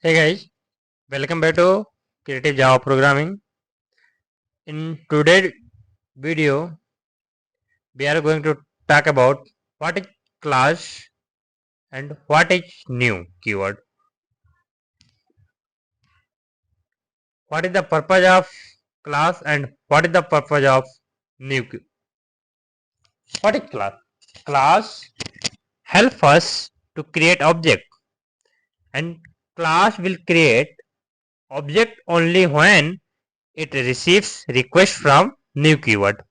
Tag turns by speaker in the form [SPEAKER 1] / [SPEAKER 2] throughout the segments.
[SPEAKER 1] Hey guys, welcome back to Creative Java Programming. In today's video, we are going to talk about what is class and what is new keyword. What is the purpose of class and what is the purpose of new keyword. What is class? Class help us to create object, and class will create object only when it receives request from new keyword.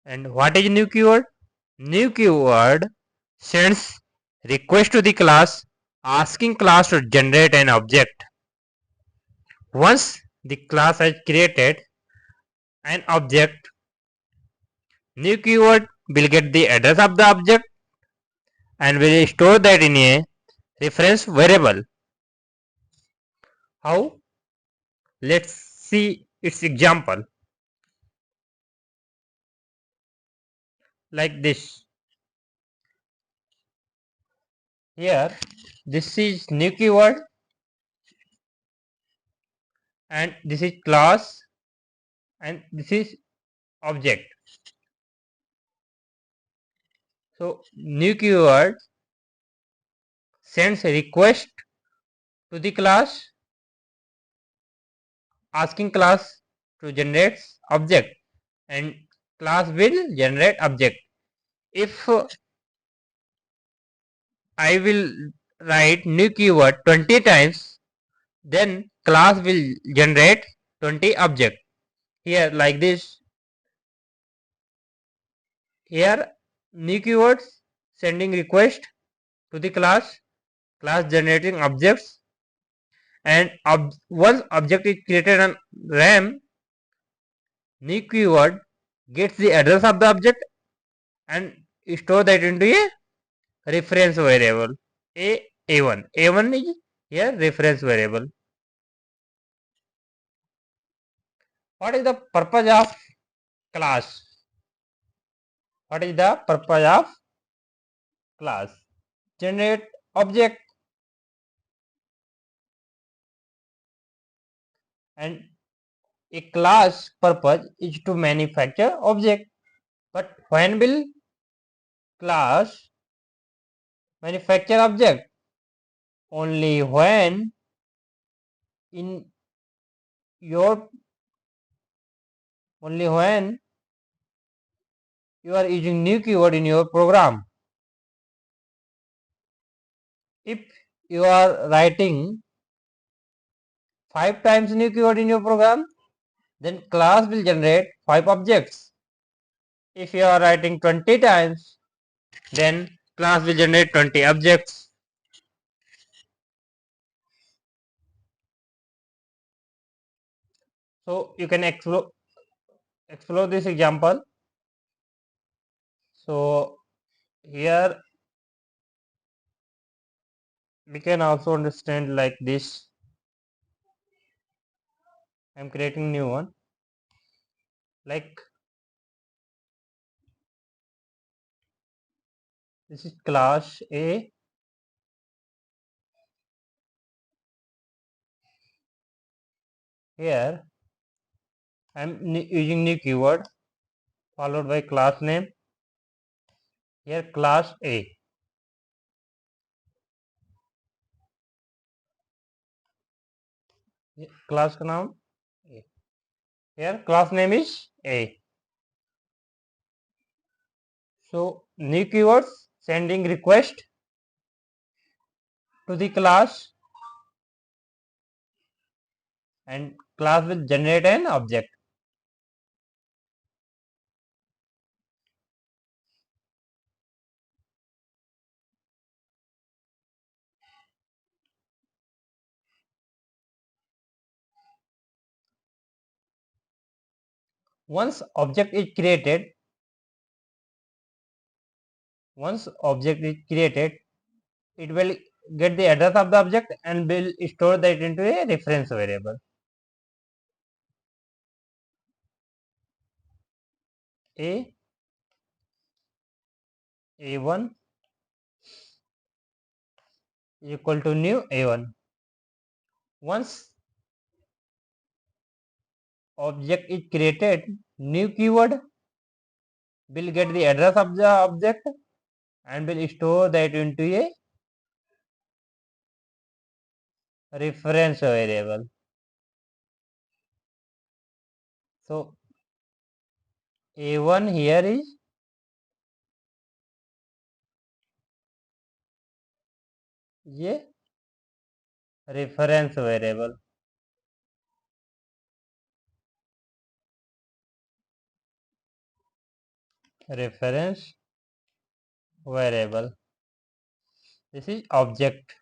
[SPEAKER 1] And what is new keyword? New keyword sends request to the class asking class to generate an object. Once the class has created an object, new keyword will get the address of the object and will store that in a reference variable. How? Let's see its example. Like this. Here, this is new keyword and this is class and this is object. So new keyword sends a request to the class asking class to generate object and class will generate object. If I will write new keyword 20 times, then class will generate 20 object. Here like this. Here new keywords sending request to the class generating objects, and once object is created on RAM, new keyword gets the address of the object and store that into a reference variable. A1 is here reference variable. What is the purpose of class? What is the purpose of class? Generate object, and a class purpose is to manufacture object. But when will class manufacture object? Only when in your only when you are using new keyword in your program. If you are writing 5 times new keyword in your program, then class will generate 5 objects. If you are writing 20 times, then class will generate 20 objects. So you can explore this example. So here we can also understand like this. I am creating new one. Like this is class A. Here I am using new keyword followed by class name. Here class A. Class का नाम A. Here class name is A. So new keywords sending request to the class and class will generate an object. Once object is created, it will get the address of the object and will store that into a reference variable. A1 equal to new a1. Once object is created, new keyword will get the address of the object and will store that into a reference variable. So a1 here is a reference variable. Reference variable. This is object.